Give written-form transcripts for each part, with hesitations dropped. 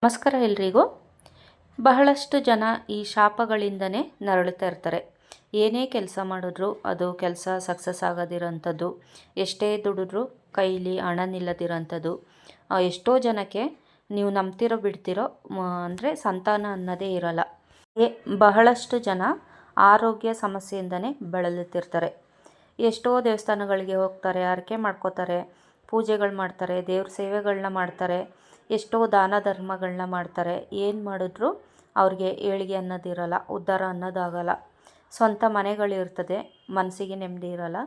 ನಮಸ್ಕಾರ ಎಲ್ರಿಗೂ. ಬಹಳಷ್ಟು ಜನ ಈ ಶಾಪಗಳಿಂದನೇ ನರಳುತ್ತಾ ಇರ್ತಾರೆ. ಏನೇ ಕೆಲಸ ಮಾಡಿದ್ರು ಅದು ಕೆಲಸ ಸಕ್ಸಸ್ ಆಗೋದಿರೋಂಥದ್ದು, ಎಷ್ಟೇ ದುಡಿದ್ರೂ ಕೈಲಿ ಹಣ ನಿಲ್ಲದಿರೋಂಥದ್ದು. ಎಷ್ಟೋ ಜನಕ್ಕೆ ನೀವು ನಂಬ್ತಿರೋ ಬಿಡ್ತಿರೋ ಅಂದರೆ ಸಂತಾನ ಅನ್ನೋದೇ ಇರಲ್ಲ. ಬಹಳಷ್ಟು ಜನ ಆರೋಗ್ಯ ಸಮಸ್ಯೆಯಿಂದನೇ ಬಳಲುತ್ತಿರ್ತಾರೆ. ಎಷ್ಟೋ ದೇವಸ್ಥಾನಗಳಿಗೆ ಹೋಗ್ತಾರೆ, ಹರಕೆ ಮಾಡ್ಕೋತಾರೆ, ಪೂಜೆಗಳು ಮಾಡ್ತಾರೆ, ದೇವ್ರ ಸೇವೆಗಳನ್ನ ಮಾಡ್ತಾರೆ, ಎಷ್ಟೋ ದಾನ ಧರ್ಮಗಳನ್ನ ಮಾಡ್ತಾರೆ. ಏನು ಮಾಡಿದ್ರು ಅವ್ರಿಗೆ ಏಳಿಗೆ ಅನ್ನೋದಿರಲ್ಲ, ಉದ್ಧಾರ ಅನ್ನೋದಾಗಲ್ಲ. ಸ್ವಂತ ಮನೆಗಳಿರ್ತದೆ, ಮನಸ್ಸಿಗೆ ನೆಮ್ಮದಿ ಇರಲ್ಲ.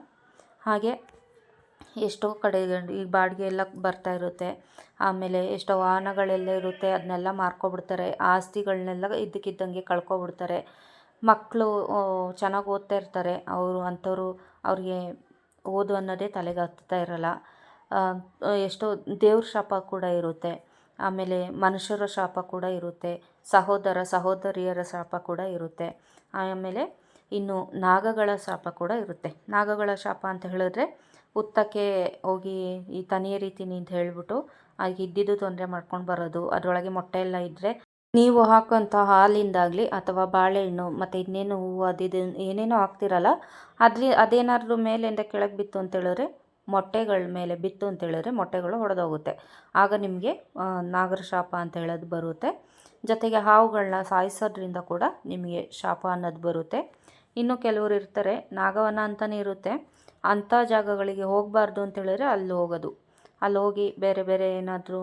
ಹಾಗೆ ಎಷ್ಟೋ ಕಡೆ ಈ ಬಾಡಿಗೆ ಎಲ್ಲ ಬರ್ತಾ ಇರುತ್ತೆ. ಆಮೇಲೆ ಎಷ್ಟೋ ವಾಹನಗಳೆಲ್ಲ ಇರುತ್ತೆ, ಅದನ್ನೆಲ್ಲ ಮಾರ್ಕೊಬಿಡ್ತಾರೆ. ಆಸ್ತಿಗಳನ್ನೆಲ್ಲ ಇದ್ದಕ್ಕಿದ್ದಂಗೆ ಕಳ್ಕೊಬಿಡ್ತಾರೆ. ಮಕ್ಕಳು ಚೆನ್ನಾಗಿ ಓದ್ತಾ ಇರ್ತಾರೆ, ಅಂಥವ್ರು ಅವ್ರಿಗೆ ಓದು ಅನ್ನೋದೇ ತಲೆಗೆ ಹತ್ತಾ ಇರಲ್ಲ. ಎಷ್ಟೋ ದೇವ್ರ ಶಾಪ ಕೂಡ ಇರುತ್ತೆ. ಆಮೇಲೆ ಮನುಷ್ಯರ ಶಾಪ ಕೂಡ ಇರುತ್ತೆ, ಸಹೋದರ ಸಹೋದರಿಯರ ಶಾಪ ಕೂಡ ಇರುತ್ತೆ. ಆಮೇಲೆ ಇನ್ನು ನಾಗಗಳ ಶಾಪ ಕೂಡ ಇರುತ್ತೆ. ನಾಗಗಳ ಶಾಪ ಅಂತ ಹೇಳಿದ್ರೆ ಹುತ್ತಕ್ಕೆ ಹೋಗಿ ಈ ತನಿಯ ರೀತಿನಿ ಅಂತ ಹೇಳ್ಬಿಟ್ಟು ಆಗ ಇದ್ದಿದ್ದು ತೊಂದರೆ ಮಾಡ್ಕೊಂಡು ಬರೋದು. ಅದರೊಳಗೆ ಮೊಟ್ಟೆ ಎಲ್ಲ ಇದ್ದರೆ ನೀವು ಹಾಕೋಂಥ ಹಾಲಿಂದಾಗಲಿ ಅಥವಾ ಬಾಳೆಹಣ್ಣು ಮತ್ತು ಇನ್ನೇನು ಹೂವು ಅದಿದು ಏನೇನೋ ಹಾಕ್ತಿರಲ್ಲ, ಅದೇನಾದ್ರೂ ಮೇಲಿಂದ ಕೆಳಗೆ ಬಿತ್ತು ಅಂತೇಳಿದ್ರೆ, ಮೊಟ್ಟೆಗಳ ಮೇಲೆ ಬಿತ್ತು ಅಂತೇಳಿದ್ರೆ ಮೊಟ್ಟೆಗಳು ಒಡೆದೋಗುತ್ತೆ. ಆಗ ನಿಮಗೆ ನಾಗರ ಶಾಪ ಅಂತ ಹೇಳೋದು ಬರುತ್ತೆ. ಜೊತೆಗೆ ಹಾವುಗಳನ್ನ ಸಾಯಿಸೋದ್ರಿಂದ ಕೂಡ ನಿಮಗೆ ಶಾಪ ಅನ್ನೋದು ಬರುತ್ತೆ. ಇನ್ನು ಕೆಲವರು ಇರ್ತಾರೆ, ನಾಗವನ ಅಂತಲೇ ಇರುತ್ತೆ, ಅಂಥ ಜಾಗಗಳಿಗೆ ಹೋಗಬಾರ್ದು ಅಂತೇಳಿದ್ರೆ ಅಲ್ಲಿ ಹೋಗೋದು. ಅಲ್ಲಿ ಹೋಗಿ ಬೇರೆ ಬೇರೆ ಏನಾದರೂ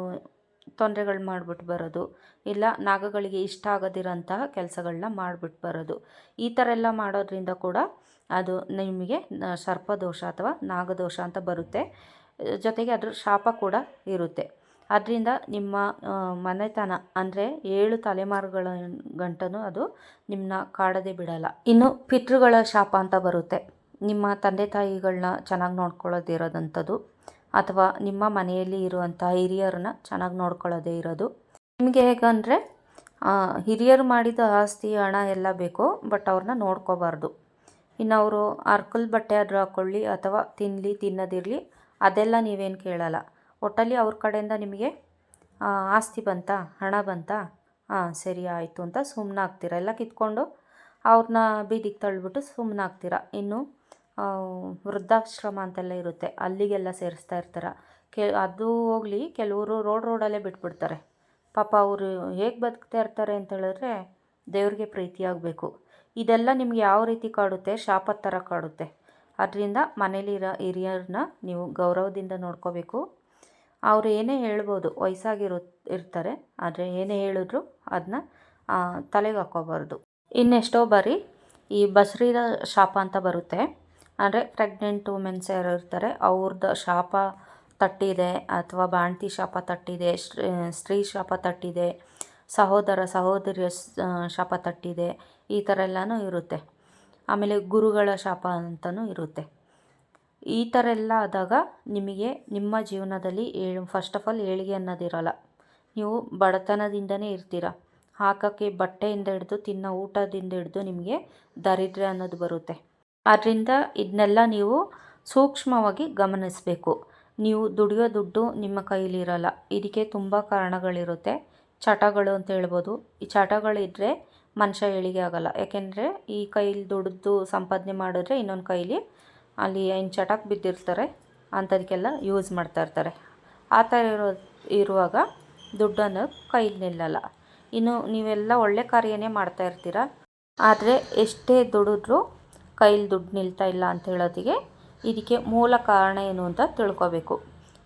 ತೊಂದರೆಗಳು ಮಾಡಿಬಿಟ್ಟು ಬರೋದು, ಇಲ್ಲ ನಾಗಗಳಿಗೆ ಇಷ್ಟ ಆಗೋದಿರೋಂತಹ ಕೆಲಸಗಳನ್ನ ಮಾಡಿಬಿಟ್ಟು ಬರೋದು. ಈ ಥರ ಎಲ್ಲ ಮಾಡೋದ್ರಿಂದ ಕೂಡ ಅದು ನಿಮಗೆ ಸರ್ಪದೋಷ ಅಥವಾ ನಾಗದೋಷ ಅಂತ ಬರುತ್ತೆ. ಜೊತೆಗೆ ಅದ್ರ ಶಾಪ ಕೂಡ ಇರುತ್ತೆ. ಅದರಿಂದ ನಿಮ್ಮ ಮನೆತನ ಅಂದರೆ 7 ತಲೆಮಾರುಗಳ ಗಂಟನೂ ಅದು ನಿಮ್ಮನ್ನ ಕಾಡದೆ ಬಿಡಲ್ಲ. ಇನ್ನು ಪಿತೃಗಳ ಶಾಪ ಅಂತ ಬರುತ್ತೆ. ನಿಮ್ಮ ತಂದೆ ತಾಯಿಗಳನ್ನ ಚೆನ್ನಾಗಿ ನೋಡ್ಕೊಳ್ಳೋದಿರೋದಂಥದ್ದು, ಅಥವಾ ನಿಮ್ಮ ಮನೆಯಲ್ಲಿ ಇರುವಂಥ ಹಿರಿಯರನ್ನ ಚೆನ್ನಾಗಿ ನೋಡ್ಕೊಳ್ಳೋದೇ ಇರೋದು. ನಿಮಗೆ ಹೇಗಂದರೆ ಹಿರಿಯರು ಮಾಡಿದ ಆಸ್ತಿ ಹಣ ಎಲ್ಲ ಬೇಕು, ಬಟ್ ಅವ್ರನ್ನ ನೋಡ್ಕೋಬಾರ್ದು. ಇನ್ನು ಅವರು ಅರ್ಕಲ್ ಬಟ್ಟೆ ಆದರೂ ಹಾಕ್ಕೊಳ್ಳಿ ಅಥವಾ ತಿನ್ನೋದಿರಲಿ, ಅದೆಲ್ಲ ನೀವೇನು ಕೇಳಲ್ಲ. ಒಟ್ಟಲ್ಲಿ ಅವ್ರ ಕಡೆಯಿಂದ ನಿಮಗೆ ಆಸ್ತಿ ಬಂತಾ, ಹಣ ಬಂತಾ, ಸರಿ ಆಯಿತು ಅಂತ ಸುಮ್ಮನಾಗ್ತೀರ. ಎಲ್ಲ ಕಿತ್ಕೊಂಡು ಅವ್ರನ್ನ ಬೀದಿಗೆ ತಳ್ಳಿಬಿಟ್ಟು ಸುಮ್ಮನಾಗ್ತೀರ. ಇನ್ನು ವೃದ್ಧಾಶ್ರಮ ಅಂತೆಲ್ಲ ಇರುತ್ತೆ, ಅಲ್ಲಿಗೆಲ್ಲ ಸೇರಿಸ್ತಾ ಇರ್ತಾರೆ. ಅದು ಹೋಗಲಿ, ಕೆಲವರು ರೋಡಲ್ಲೇ ಬಿಟ್ಬಿಡ್ತಾರೆ. ಪಾಪ ಅವರು ಹೇಗೆ ಬದುಕ್ತಾ ಇರ್ತಾರೆ ಅಂತ ಹೇಳಿದ್ರೆ ದೇವ್ರಿಗೆ ಪ್ರೀತಿಯಾಗಬೇಕು. ಇದೆಲ್ಲ ನಿಮ್ಗೆ ಯಾವ ರೀತಿ ಕಾಡುತ್ತೆ? ಶಾಪದ ಥರ ಕಾಡುತ್ತೆ. ಅದರಿಂದ ಮನೇಲಿರೋ ಹಿರಿಯರನ್ನ ನೀವು ಗೌರವದಿಂದ ನೋಡ್ಕೋಬೇಕು. ಅವರು ಏನೇ ಹೇಳ್ಬೋದು, ಇರ್ತಾರೆ, ಆದರೆ ಏನೇ ಹೇಳಿದ್ರು ಅದನ್ನ ತಲೆಗೆ ಹಾಕ್ಕೋಬಾರ್ದು. ಇನ್ನೆಷ್ಟೋ ಬಾರಿ ಈ ಬಸ್ರೀರ ಶಾಪ ಅಂತ ಬರುತ್ತೆ. ಅಂದರೆ ಪ್ರೆಗ್ನೆಂಟ್ ವುಮೆನ್ಸ್ ಯಾರು ಇರ್ತಾರೆ ಅವ್ರದ್ದು ಶಾಪ ತಟ್ಟಿದೆ, ಅಥವಾ ಬಾಣ್ತಿ ಶಾಪ ತಟ್ಟಿದೆ, ಸ್ತ್ರೀ ಶಾಪ ತಟ್ಟಿದೆ, ಸಹೋದರ ಸಹೋದರಿಯ ಶಾಪ ತಟ್ಟಿದೆ, ಈ ಥರ ಎಲ್ಲನೂ ಇರುತ್ತೆ. ಆಮೇಲೆ ಗುರುಗಳ ಶಾಪ ಅಂತಲೂ ಇರುತ್ತೆ. ಈ ಥರ ಎಲ್ಲ ಆದಾಗ ನಿಮಗೆ ನಿಮ್ಮ ಜೀವನದಲ್ಲಿ ಫಸ್ಟ್ ಆಫ್ ಆಲ್ ಏಳಿಗೆ ಅನ್ನೋದಿರಲ್ಲ. ನೀವು ಬಡತನದಿಂದನೇ ಇರ್ತೀರ. ಹಾಕೋಕ್ಕೆ ಬಟ್ಟೆಯಿಂದ ಹಿಡಿದು ತಿನ್ನೋ ಊಟದಿಂದ ಹಿಡಿದು ನಿಮಗೆ ದಾರಿದ್ರ್ಯ ಅನ್ನೋದು ಬರುತ್ತೆ. ಆದ್ದರಿಂದ ಇದನ್ನೆಲ್ಲ ನೀವು ಸೂಕ್ಷ್ಮವಾಗಿ ಗಮನಿಸಬೇಕು. ನೀವು ದುಡಿಯೋ ದುಡ್ಡು ನಿಮ್ಮ ಕೈಲಿರಲ್ಲ. ಇದಕ್ಕೆ ತುಂಬ ಕಾರಣಗಳಿರುತ್ತೆ. ಚಟಗಳು ಅಂತ ಹೇಳ್ಬೋದು. ಈ ಚಟಗಳಿದ್ದರೆ ಮನುಷ್ಯ ಏಳಿಗೆ ಆಗೋಲ್ಲ. ಯಾಕೆಂದರೆ ಈ ಕೈಲಿ ದುಡಿದು ಸಂಪಾದನೆ ಮಾಡಿದ್ರೆ ಇನ್ನೊಂದು ಕೈಲಿ ಅಲ್ಲಿ ಏನು ಚಟಕ್ಕೆ ಬಿದ್ದಿರ್ತಾರೆ, ಅಂಥದಕ್ಕೆಲ್ಲ ಯೂಸ್ ಮಾಡ್ತಾ ಇರ್ತಾರೆ. ಆ ಥರ ಇರುವಾಗ ದುಡ್ಡು ಅನ್ನೋದು ಕೈಲಿ ನಿಲ್ಲಲ್ಲ. ಇನ್ನು ನೀವೆಲ್ಲ ಒಳ್ಳೆ ಕಾರ್ಯನೇ ಮಾಡ್ತಾ ಇರ್ತೀರ, ಆದರೆ ಎಷ್ಟೇ ದುಡಿದ್ರೂ ಕೈಲಿ ದುಡ್ಡು ನಿಲ್ತಾ ಇಲ್ಲ ಅಂತ ಹೇಳೋದಿಗೆ ಇದಕ್ಕೆ ಮೂಲ ಕಾರಣ ಏನು ಅಂತ ತಿಳ್ಕೊಬೇಕು.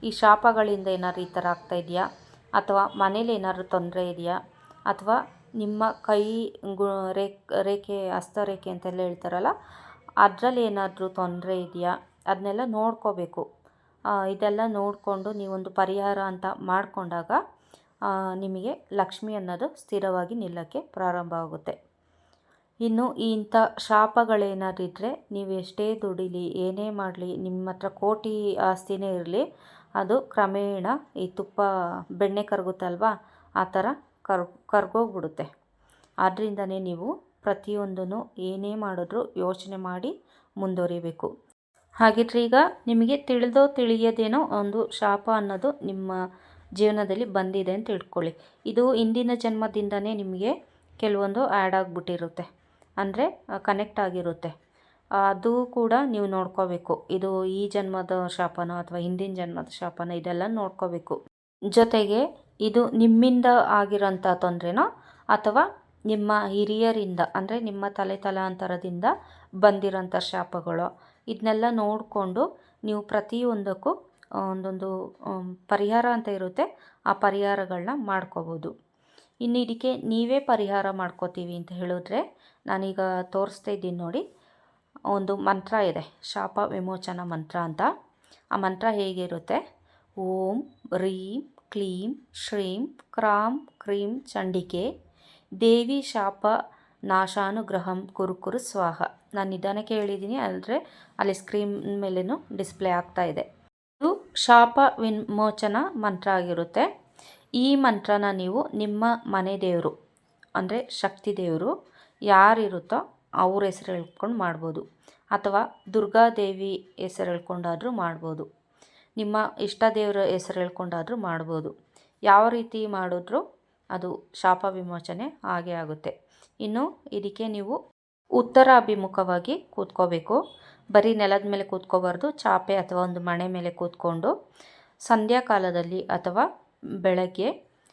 ಈ ಶಾಪಗಳಿಂದ ಏನಾದ್ರು ಈ ಥರ ಆಗ್ತಾ ಇದೆಯಾ, ಅಥವಾ ಮನೇಲಿ ಏನಾದ್ರು ತೊಂದರೆ ಇದೆಯಾ, ಅಥವಾ ನಿಮ್ಮ ಕೈ ರೇಖೆ ಹಸ್ತರೇಖೆ ಅಂತೆಲ್ಲ ಹೇಳ್ತಾರಲ್ಲ, ಅದರಲ್ಲಿ ಏನಾದರೂ ತೊಂದರೆ ಇದೆಯಾ, ಅದನ್ನೆಲ್ಲ ನೋಡ್ಕೋಬೇಕು. ಇದೆಲ್ಲ ನೋಡಿಕೊಂಡು ನೀವೊಂದು ಪರಿಹಾರ ಅಂತ ಮಾಡಿಕೊಂಡಾಗ ನಿಮಗೆ ಲಕ್ಷ್ಮಿ ಅನ್ನೋದು ಸ್ಥಿರವಾಗಿ ನಿಲ್ಲಕ್ಕೆ ಪ್ರಾರಂಭ ಆಗುತ್ತೆ. ಇನ್ನು ಇಂಥ ಶಾಪಗಳೇನಾದಿದ್ದರೆ ನೀವು ಎಷ್ಟೇ ದುಡಿಲಿ, ಏನೇ ಮಾಡಲಿ, ನಿಮ್ಮ ಹತ್ರ ಕೋಟಿ ಆಸ್ತಿನೇ ಇರಲಿ, ಅದು ಕ್ರಮೇಣ ಈ ಬೆಣ್ಣೆ ಕರಗುತ್ತಲ್ವ, ಆ ಥರ ಕರ್ಗೋಗ್ಬಿಡುತ್ತೆ. ಆದ್ದರಿಂದನೇ ನೀವು ಪ್ರತಿಯೊಂದನ್ನು ಏನೇ ಮಾಡಿದ್ರೂ ಯೋಚನೆ ಮಾಡಿ ಮುಂದುವರಿಬೇಕು. ಹಾಗಿದ್ರೆ ಈಗ ನಿಮಗೆ ತಿಳಿಯೋದೇನೋ ಒಂದು ಶಾಪ ಅನ್ನೋದು ನಿಮ್ಮ ಜೀವನದಲ್ಲಿ ಬಂದಿದೆ ಅಂತ ತಿಳ್ಕೊಳ್ಳಿ. ಇದು ಹಿಂದಿನ ಜನ್ಮದಿಂದನೇ ನಿಮಗೆ ಕೆಲವೊಂದು ಆ್ಯಡ್ ಆಗಿಬಿಟ್ಟಿರುತ್ತೆ, ಅಂದರೆ ಕನೆಕ್ಟ್ ಆಗಿರುತ್ತೆ. ಅದು ಕೂಡ ನೀವು ನೋಡ್ಕೋಬೇಕು. ಇದು ಈ ಜನ್ಮದ ಶಾಪನ ಅಥವಾ ಹಿಂದಿನ ಜನ್ಮದ ಶಾಪನ ಇದೆಲ್ಲ ನೋಡ್ಕೋಬೇಕು. ಜೊತೆಗೆ ಇದು ನಿಮ್ಮಿಂದ ಆಗಿರೋಂಥ ತೊಂದರೆನೋ ಅಥವಾ ನಿಮ್ಮ ಹಿರಿಯರಿಂದ ಅಂದರೆ ನಿಮ್ಮ ತಲಾಂತರದಿಂದ ಬಂದಿರೋಂಥ ಶಾಪಗಳು, ಇದನ್ನೆಲ್ಲ ನೋಡಿಕೊಂಡು ನೀವು ಪ್ರತಿಯೊಂದಕ್ಕೂ ಒಂದೊಂದು ಪರಿಹಾರ ಅಂತ ಇರುತ್ತೆ, ಆ ಪರಿಹಾರಗಳನ್ನ ಮಾಡ್ಕೋಬೋದು. ಇನ್ನು ಇದಕ್ಕೆ ನೀವೇ ಪರಿಹಾರ ಮಾಡ್ಕೋತೀವಿ ಅಂತ ಹೇಳಿದ್ರೆ ನಾನೀಗ ತೋರಿಸ್ತಾ ಇದ್ದೀನಿ ನೋಡಿ, ಒಂದು ಮಂತ್ರ ಇದೆ, ಶಾಪ ವಿಮೋಚನ ಮಂತ್ರ ಅಂತ. ಆ ಮಂತ್ರ ಹೇಗಿರುತ್ತೆ, ಓಂ ರೀಂ ಕ್ಲೀಂ ಶ್ರೀಂ ಕ್ರಾಂ ಕ್ರೀಂ ಚಂಡಿಕೆ ದೇವಿ ಶಾಪ ನಾಶಾನುಗ್ರಹಂ ಕುರು ಸ್ವಾಹ. ನಾನು ನಿಧಾನಕ್ಕೆ ಹೇಳಿದ್ದೀನಿ, ಅಂದರೆ ಅಲ್ಲಿ ಸ್ಕ್ರೀನ್ ಮೇಲೇನು ಡಿಸ್ಪ್ಲೇ ಆಗ್ತಾ ಇದೆ. ಇದು ಶಾಪ ವಿಮೋಚನ ಮಂತ್ರ ಆಗಿರುತ್ತೆ. ಈ ಮಂತ್ರನ ನೀವು ನಿಮ್ಮ ಮನೆ ದೇವರು ಅಂದರೆ ಶಕ್ತಿ ದೇವರು ಯಾರಿರುತ್ತೋ ಅವ್ರ ಹೆಸರು ಹೇಳ್ಕೊಂಡು ಮಾಡ್ಬೋದು, ಅಥವಾ ದುರ್ಗಾದೇವಿ ಹೆಸರು ಹೇಳ್ಕೊಂಡಾದರೂ ಮಾಡ್ಬೋದು, ನಿಮ್ಮ ಇಷ್ಟ ದೇವರ ಹೆಸರು ಹೇಳ್ಕೊಂಡಾದರೂ ಮಾಡ್ಬೋದು. ಯಾವ ರೀತಿ ಮಾಡಿದ್ರೂ ಅದು ಶಾಪ ವಿಮೋಚನೆ ಆಗೇ ಆಗುತ್ತೆ. ಇನ್ನು ಇದಕ್ಕೆ ನೀವು ಉತ್ತರ ಅಭಿಮುಖವಾಗಿ ಕೂತ್ಕೋಬೇಕು. ಬರೀ ನೆಲದ ಮೇಲೆ ಕೂತ್ಕೋಬಾರ್ದು, ಚಾಪೆ ಅಥವಾ ಒಂದು ಮಣೆ ಮೇಲೆ ಕೂತ್ಕೊಂಡು ಸಂಧ್ಯಾಕಾಲದಲ್ಲಿ ಅಥವಾ ಬೆಳಗ್ಗೆ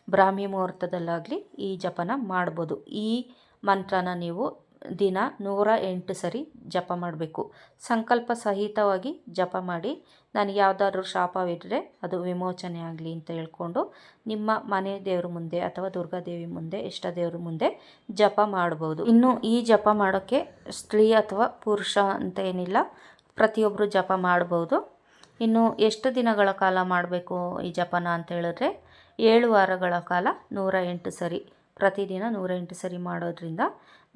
ಬ್ರಾಹ್ಮಿ ಮುಹೂರ್ತದಲ್ಲಾಗಲಿ ಈ ಜಪನ ಮಾಡ್ಬೋದು. ಈ ಮಂತ್ರನ ನೀವು ದಿನ 108 ಸರಿ ಜಪ ಮಾಡಬೇಕು. ಸಂಕಲ್ಪ ಸಹಿತವಾಗಿ ಜಪ ಮಾಡಿ, ನನಗೆ ಯಾವುದಾದ್ರೂ ಶಾಪವಿದ್ದರೆ ಅದು ವಿಮೋಚನೆ ಆಗಲಿ ಅಂತ ಹೇಳ್ಕೊಂಡು ನಿಮ್ಮ ಮನೆ ದೇವ್ರ ಮುಂದೆ ಅಥವಾ ದುರ್ಗಾದೇವಿ ಮುಂದೆ ಇಷ್ಟ ದೇವ್ರ ಮುಂದೆ ಜಪ ಮಾಡ್ಬೋದು. ಇನ್ನು ಈ ಜಪ ಮಾಡೋಕ್ಕೆ ಸ್ತ್ರೀ ಅಥವಾ ಪುರುಷ ಅಂತ ಏನಿಲ್ಲ, ಪ್ರತಿಯೊಬ್ಬರು ಜಪ ಮಾಡ್ಬೋದು. ಇನ್ನು ಎಷ್ಟು ದಿನಗಳ ಕಾಲ ಮಾಡಬೇಕು ಈ ಜಪನ ಅಂತ ಹೇಳಿದ್ರೆ 7 ವಾರಗಳ ಕಾಲ 108 ಸರಿ, ಪ್ರತಿದಿನ 108 ಸರಿ ಮಾಡೋದ್ರಿಂದ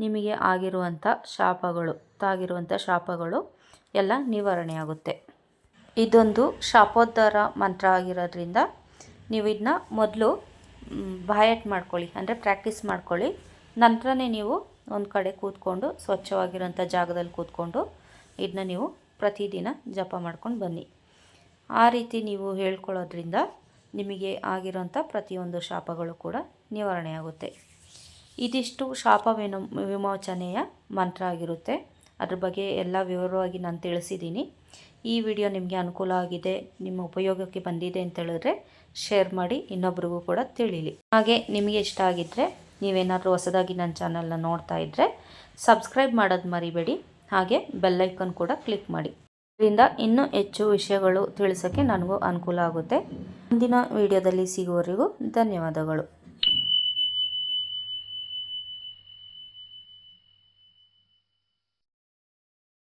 ನಿಮಗೆ ಆಗಿರುವಂಥ ಶಾಪಗಳು ಎಲ್ಲ ನಿವಾರಣೆ ಆಗುತ್ತೆ. ಇದೊಂದು ಶಾಪೋದ್ಧಾರ ಮಂತ್ರ ಆಗಿರೋದ್ರಿಂದ ನೀವು ಇದನ್ನ ಮೊದಲು ಬಾಯಟ್ ಮಾಡ್ಕೊಳ್ಳಿ, ಅಂದರೆ ಪ್ರಾಕ್ಟೀಸ್ ಮಾಡ್ಕೊಳ್ಳಿ. ನಂತರನೇ ನೀವು ಒಂದು ಕಡೆ ಕೂತ್ಕೊಂಡು ಸ್ವಚ್ಛವಾಗಿರೋಂಥ ಜಾಗದಲ್ಲಿ ಕೂತ್ಕೊಂಡು ಇದನ್ನ ನೀವು ಪ್ರತಿದಿನ ಜಪ ಮಾಡ್ಕೊಂಡು ಬನ್ನಿ. ಆ ರೀತಿ ನೀವು ಹೇಳ್ಕೊಳ್ಳೋದ್ರಿಂದ ನಿಮಗೆ ಆಗಿರೋಂಥ ಪ್ರತಿಯೊಂದು ಶಾಪಗಳು ಕೂಡ ನಿವಾರಣೆ ಆಗುತ್ತೆ. ಇದಿಷ್ಟು ಶಾಪ ವಿಮೋಚನೆಯ ಮಂತ್ರ ಆಗಿರುತ್ತೆ. ಅದ್ರ ಬಗ್ಗೆ ಎಲ್ಲ ವಿವರವಾಗಿ ನಾನು ತಿಳಿಸಿದ್ದೀನಿ. ಈ ವಿಡಿಯೋ ನಿಮಗೆ ಅನುಕೂಲ ಆಗಿದೆ, ನಿಮ್ಮ ಉಪಯೋಗಕ್ಕೆ ಬಂದಿದೆ ಅಂತ ಹೇಳಿದ್ರೆ ಶೇರ್ ಮಾಡಿ, ಇನ್ನೊಬ್ರಿಗೂ ಕೂಡ ತಿಳಿಲಿ. ಹಾಗೆ ನಿಮಗೆ ಇಷ್ಟ ಆಗಿದ್ದರೆ, ನೀವೇನಾದರೂ ಹೊಸದಾಗಿ ನನ್ನ ಚಾನಲ್ನ ನೋಡ್ತಾ ಇದ್ದರೆ ಸಬ್ಸ್ಕ್ರೈಬ್ ಮಾಡೋದು ಮರಿಬೇಡಿ. ಹಾಗೆ ಬೆಲ್ಲೈಕನ್ ಕೂಡ ಕ್ಲಿಕ್ ಮಾಡಿ. ಇದರಿಂದ ಇನ್ನೂ ಹೆಚ್ಚು ವಿಷಯಗಳು ತಿಳಿಸೋಕ್ಕೆ ನನಗೂ ಅನುಕೂಲ ಆಗುತ್ತೆ. ಮುಂದಿನ ವಿಡಿಯೋದಲ್ಲಿ ಸಿಗುವವರೆಗೂ ಧನ್ಯವಾದಗಳು.